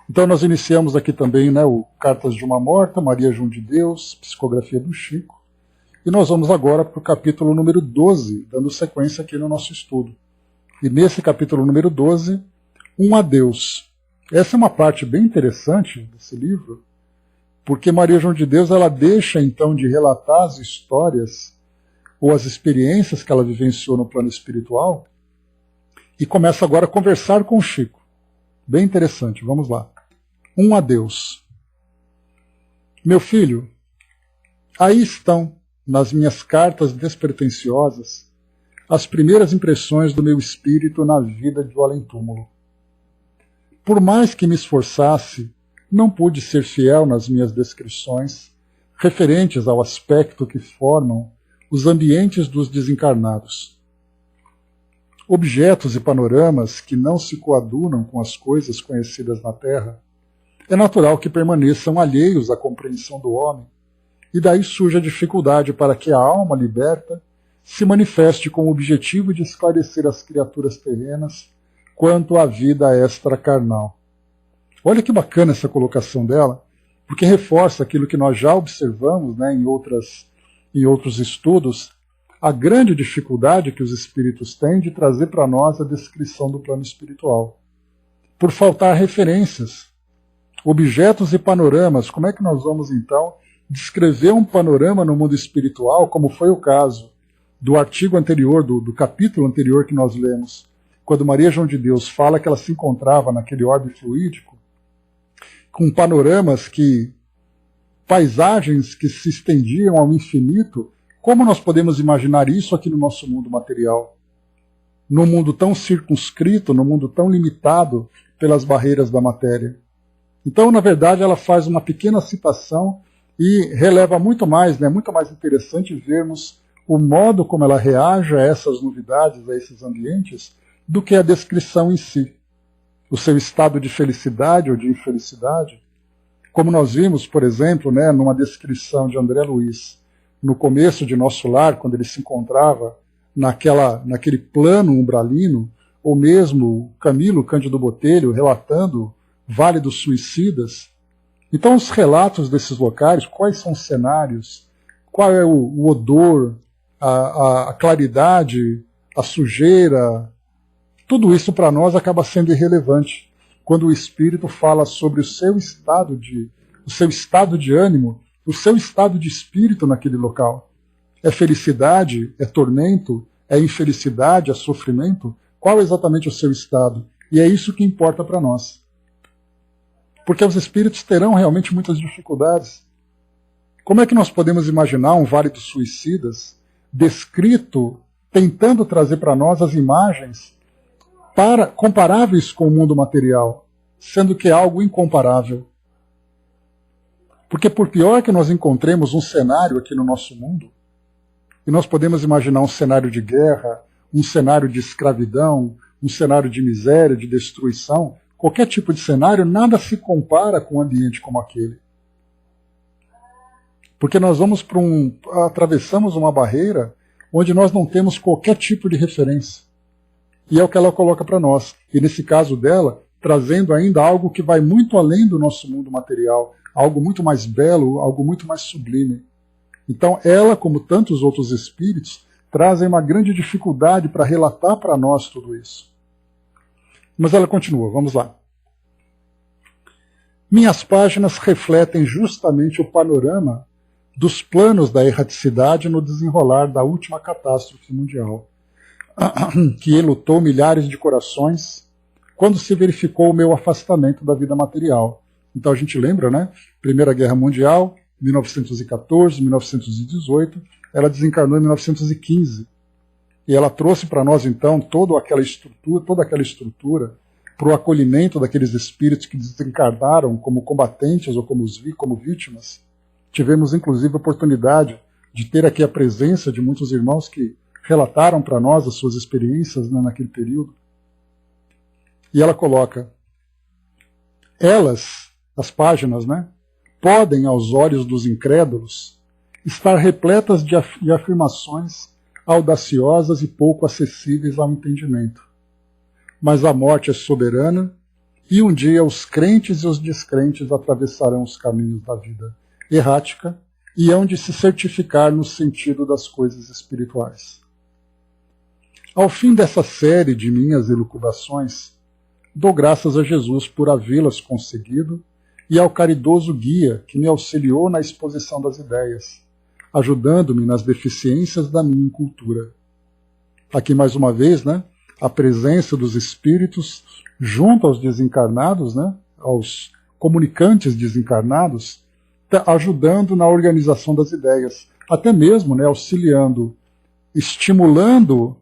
Então nós iniciamos aqui também, né, o Cartas de uma Morta, Maria João de Deus, Psicografia do Chico. E nós vamos agora para o capítulo número 12, dando sequência aqui no nosso estudo. E nesse capítulo número 12, um adeus. Essa é uma parte bem interessante desse livro, porque Maria João de Deus ela deixa então de relatar as histórias ou as experiências que ela vivenciou no plano espiritual e começa agora a conversar com o Chico. Bem interessante, vamos lá. Um adeus. Meu filho, aí estão, nas minhas cartas despretensiosas, as primeiras impressões do meu espírito na vida do além-túmulo. Por mais que me esforçasse, não pude ser fiel nas minhas descrições referentes ao aspecto que formam os ambientes dos desencarnados. Objetos e panoramas que não se coadunam com as coisas conhecidas na Terra, é natural que permaneçam alheios à compreensão do homem, e daí surge a dificuldade para que a alma liberta se manifeste com o objetivo de esclarecer as criaturas terrenas quanto à vida extracarnal. Olha que bacana essa colocação dela, porque reforça aquilo que nós já observamos, né, em outros estudos, a grande dificuldade que os espíritos têm de trazer para nós a descrição do plano espiritual. Por faltar referências, objetos e panoramas, como é que nós vamos então descrever um panorama no mundo espiritual, como foi o caso do artigo anterior, do capítulo anterior que nós lemos, quando Maria João de Deus fala que ela se encontrava naquele orbe fluídico, com panoramas paisagens que se estendiam ao infinito. Como nós podemos imaginar isso aqui no nosso mundo material? Num mundo tão circunscrito, num mundo tão limitado pelas barreiras da matéria. Então, na verdade, ela faz uma pequena citação e releva muito mais, né? Muito mais interessante vermos o modo como ela reage a essas novidades, a esses ambientes, do que a descrição em si. O seu estado de felicidade ou de infelicidade, como nós vimos, por exemplo, né, numa descrição de André Luiz, no começo de Nosso Lar, quando ele se encontrava naquele plano umbralino, ou mesmo Camilo Cândido Botelho relatando Vale dos Suicidas. Então os relatos desses locais, quais são os cenários, qual é o odor, a claridade, a sujeira, tudo isso para nós acaba sendo irrelevante quando o espírito fala sobre o seu estado de ânimo, o seu estado de espírito naquele local. É felicidade? É tormento? É infelicidade? É sofrimento? Qual é exatamente o seu estado? E é isso que importa para nós. Porque os espíritos terão realmente muitas dificuldades. Como é que nós podemos imaginar um Vale dos Suicidas descrito, tentando trazer para nós as imagens comparáveis com o mundo material, sendo que é algo incomparável? Porque por pior que nós encontremos um cenário aqui no nosso mundo, e nós podemos imaginar um cenário de guerra, um cenário de escravidão, um cenário de miséria, de destruição, qualquer tipo de cenário, nada se compara com um ambiente como aquele. Porque nós vamos atravessamos uma barreira onde nós não temos qualquer tipo de referência. E é o que ela coloca para nós. E nesse caso dela, trazendo ainda algo que vai muito além do nosso mundo material, algo muito mais belo, algo muito mais sublime. Então ela, como tantos outros espíritos, trazem uma grande dificuldade para relatar para nós tudo isso. Mas ela continua, vamos lá. Minhas páginas refletem justamente o panorama dos planos da erraticidade no desenrolar da última catástrofe mundial, que enlutou milhares de corações quando se verificou o meu afastamento da vida material. Então a gente lembra, né? Primeira Guerra Mundial, 1914, 1918, ela desencarnou em 1915. E ela trouxe para nós, então, toda aquela estrutura para o acolhimento daqueles espíritos que desencarnaram como combatentes ou como vítimas. Tivemos, inclusive, a oportunidade de ter aqui a presença de muitos irmãos que relataram para nós as suas experiências, né, naquele período. E ela coloca, as páginas, né, podem, aos olhos dos incrédulos, estar repletas de afirmações audaciosas e pouco acessíveis ao entendimento. Mas a morte é soberana e um dia os crentes e os descrentes atravessarão os caminhos da vida errática e hão de se certificar no sentido das coisas espirituais. Ao fim dessa série de minhas elucubrações, dou graças a Jesus por havê-las conseguido e ao caridoso guia que me auxiliou na exposição das ideias, ajudando-me nas deficiências da minha incultura. Aqui mais uma vez, a presença dos espíritos junto aos desencarnados, aos comunicantes desencarnados, ajudando na organização das ideias, até mesmo auxiliando, estimulando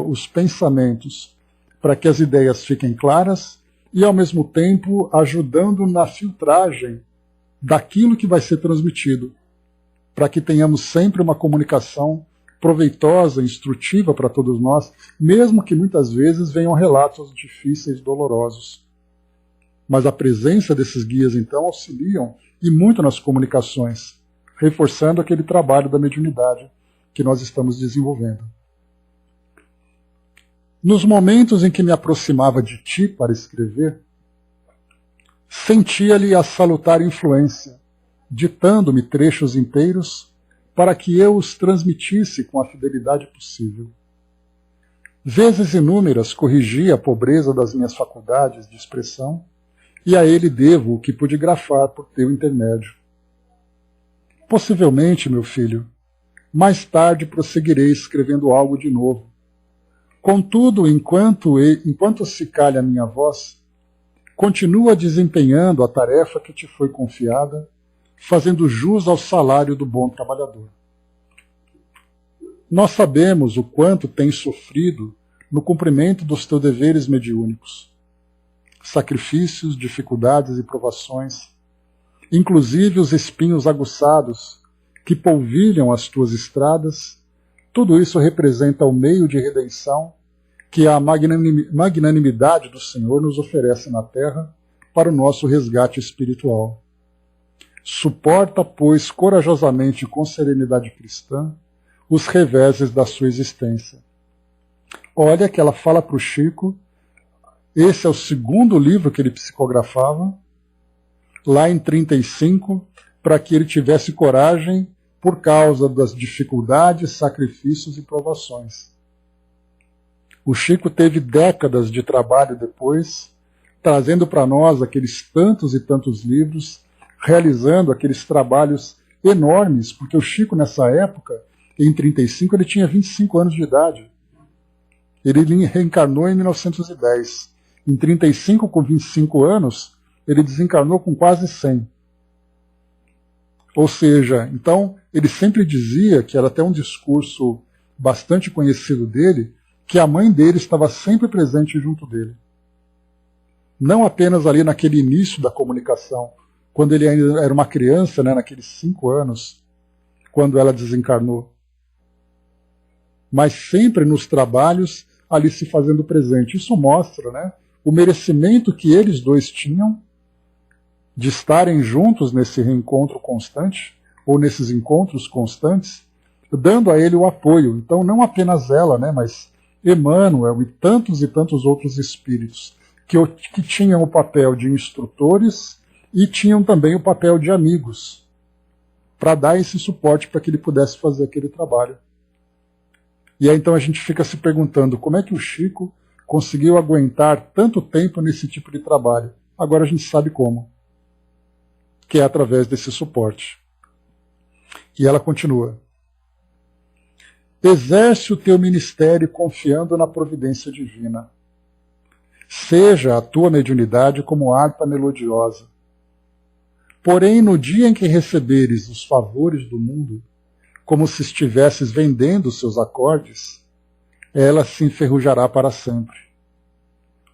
os pensamentos para que as ideias fiquem claras e, ao mesmo tempo, ajudando na filtragem daquilo que vai ser transmitido, para que tenhamos sempre uma comunicação proveitosa, instrutiva para todos nós, mesmo que muitas vezes venham relatos difíceis, dolorosos. Mas a presença desses guias, então, auxiliam e muito nas comunicações, reforçando aquele trabalho da mediunidade que nós estamos desenvolvendo. Nos momentos em que me aproximava de ti para escrever, sentia-lhe a salutar influência, ditando-me trechos inteiros para que eu os transmitisse com a fidelidade possível. Vezes inúmeras corrigi a pobreza das minhas faculdades de expressão, e a ele devo o que pude grafar por teu intermédio. Possivelmente, meu filho, mais tarde prosseguirei escrevendo algo de novo. Contudo, enquanto se calha a minha voz, continua desempenhando a tarefa que te foi confiada, fazendo jus ao salário do bom trabalhador. Nós sabemos o quanto tens sofrido no cumprimento dos teus deveres mediúnicos. Sacrifícios, dificuldades e provações, inclusive os espinhos aguçados que polvilham as tuas estradas, tudo isso representa o meio de redenção que a magnanimidade do Senhor nos oferece na terra para o nosso resgate espiritual. Suporta, pois, corajosamente e com serenidade cristã, os reveses da sua existência. Olha que ela fala para o Chico, esse é o segundo livro que ele psicografava, lá em 35, para que ele tivesse coragem por causa das dificuldades, sacrifícios e provações. O Chico teve décadas de trabalho depois, trazendo para nós aqueles tantos e tantos livros, realizando aqueles trabalhos enormes, porque o Chico, nessa época, em 35, ele tinha 25 anos de idade. Ele reencarnou em 1910. Em 35, com 25 anos, ele desencarnou com quase 100. Ou seja, então, ele sempre dizia, que era até um discurso bastante conhecido dele, que a mãe dele estava sempre presente junto dele. Não apenas ali naquele início da comunicação, quando ele ainda era uma criança, naqueles 5 anos, quando ela desencarnou, mas sempre nos trabalhos ali se fazendo presente. Isso mostra o merecimento que eles dois tinham de estarem juntos nesse reencontro constante, ou nesses encontros constantes, dando a ele o apoio. Então, não apenas ela, mas Emmanuel e tantos outros espíritos que tinham o papel de instrutores e tinham também o papel de amigos, para dar esse suporte para que ele pudesse fazer aquele trabalho. E aí então a gente fica se perguntando como é que o Chico conseguiu aguentar tanto tempo nesse tipo de trabalho. Agora a gente sabe como, que é através desse suporte. E ela continua. Exerce o teu ministério confiando na providência divina. Seja a tua mediunidade como harpa melodiosa. Porém, no dia em que receberes os favores do mundo, como se estivesses vendendo seus acordes, ela se enferrujará para sempre.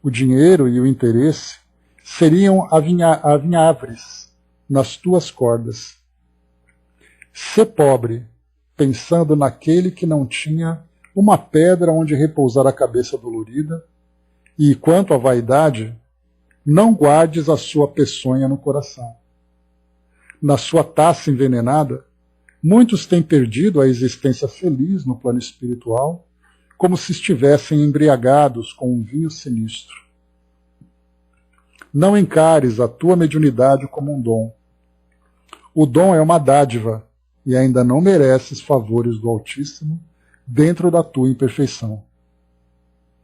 O dinheiro e o interesse seriam avinhavres nas tuas cordas. Sê pobre, pensando naquele que não tinha uma pedra onde repousar a cabeça dolorida, e quanto à vaidade, não guardes a sua peçonha no coração. Na sua taça envenenada, muitos têm perdido a existência feliz no plano espiritual, como se estivessem embriagados com um vinho sinistro. Não encares a tua mediunidade como um dom. O dom é uma dádiva e ainda não mereces favores do Altíssimo dentro da tua imperfeição.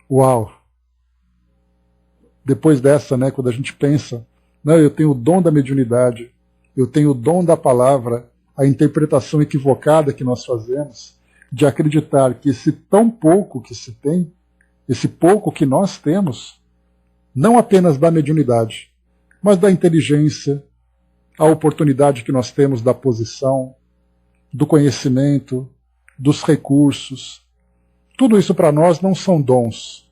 Uau! Depois dessa, né, quando a gente pensa, não, eu tenho o dom da mediunidade, eu tenho o dom da palavra, a interpretação equivocada que nós fazemos, de acreditar que esse tão pouco que se tem, esse pouco que nós temos, não apenas da mediunidade, mas da inteligência, a oportunidade que nós temos da posição, do conhecimento, dos recursos. Tudo isso para nós não são dons.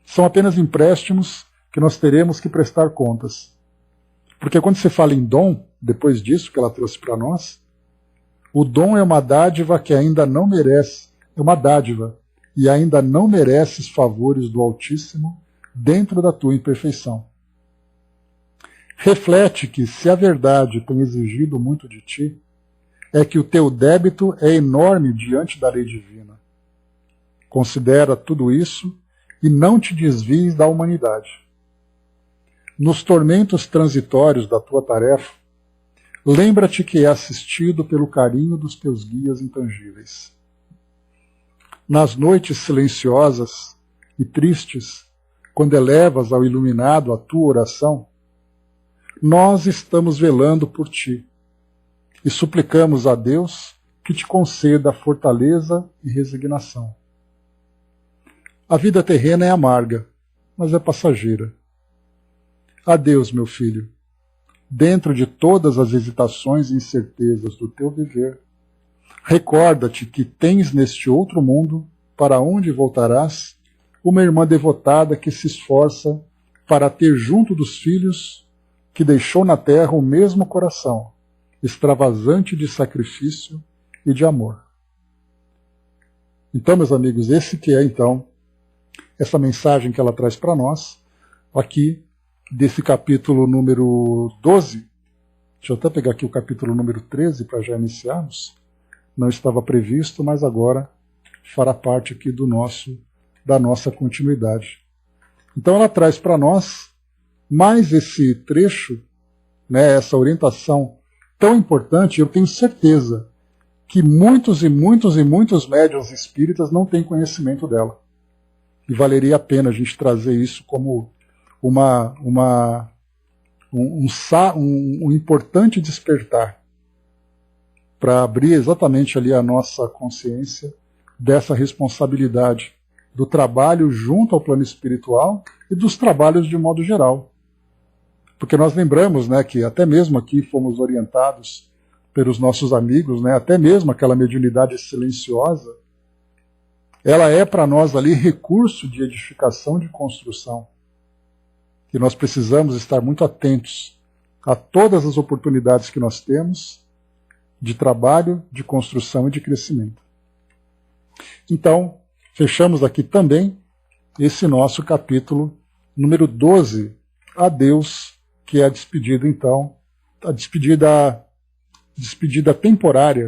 São apenas empréstimos que nós teremos que prestar contas. Porque quando se fala em dom, depois disso que ela trouxe para nós, o dom é uma dádiva que ainda não merece, é uma dádiva, e ainda não mereces favores do Altíssimo dentro da tua imperfeição. Reflete que, se a verdade tem exigido muito de ti, é que o teu débito é enorme diante da lei divina. Considera tudo isso e não te desvies da humanidade. Nos tormentos transitórios da tua tarefa, lembra-te que é assistido pelo carinho dos teus guias intangíveis. Nas noites silenciosas e tristes, quando elevas ao iluminado a tua oração, nós estamos velando por ti e suplicamos a Deus que te conceda fortaleza e resignação. A vida terrena é amarga, mas é passageira. Adeus, meu filho. Dentro de todas as hesitações e incertezas do teu viver, recorda-te que tens neste outro mundo, para onde voltarás, uma irmã devotada que se esforça para ter junto dos filhos que deixou na terra o mesmo coração, extravasante de sacrifício e de amor. Então, meus amigos, esse que é, então, essa mensagem que ela traz para nós, aqui, desse capítulo número 12. Deixa eu até pegar aqui o capítulo número 13 para já iniciarmos. Não estava previsto, mas agora fará parte aqui da nossa continuidade. Então ela traz para nós mais esse trecho, né, essa orientação tão importante. Eu tenho certeza que muitos e muitos e muitos médiuns espíritas não têm conhecimento dela. E valeria a pena a gente trazer isso como um importante despertar para abrir exatamente ali a nossa consciência dessa responsabilidade do trabalho junto ao plano espiritual e dos trabalhos de modo geral. Porque nós lembramos, né, que até mesmo aqui fomos orientados pelos nossos amigos, né, até mesmo aquela mediunidade silenciosa, ela é para nós ali recurso de edificação, de construção. E nós precisamos estar muito atentos a todas as oportunidades que nós temos de trabalho, de construção e de crescimento. Então, fechamos aqui também esse nosso capítulo número 12, Adeus, que é a despedida, então, a despedida temporária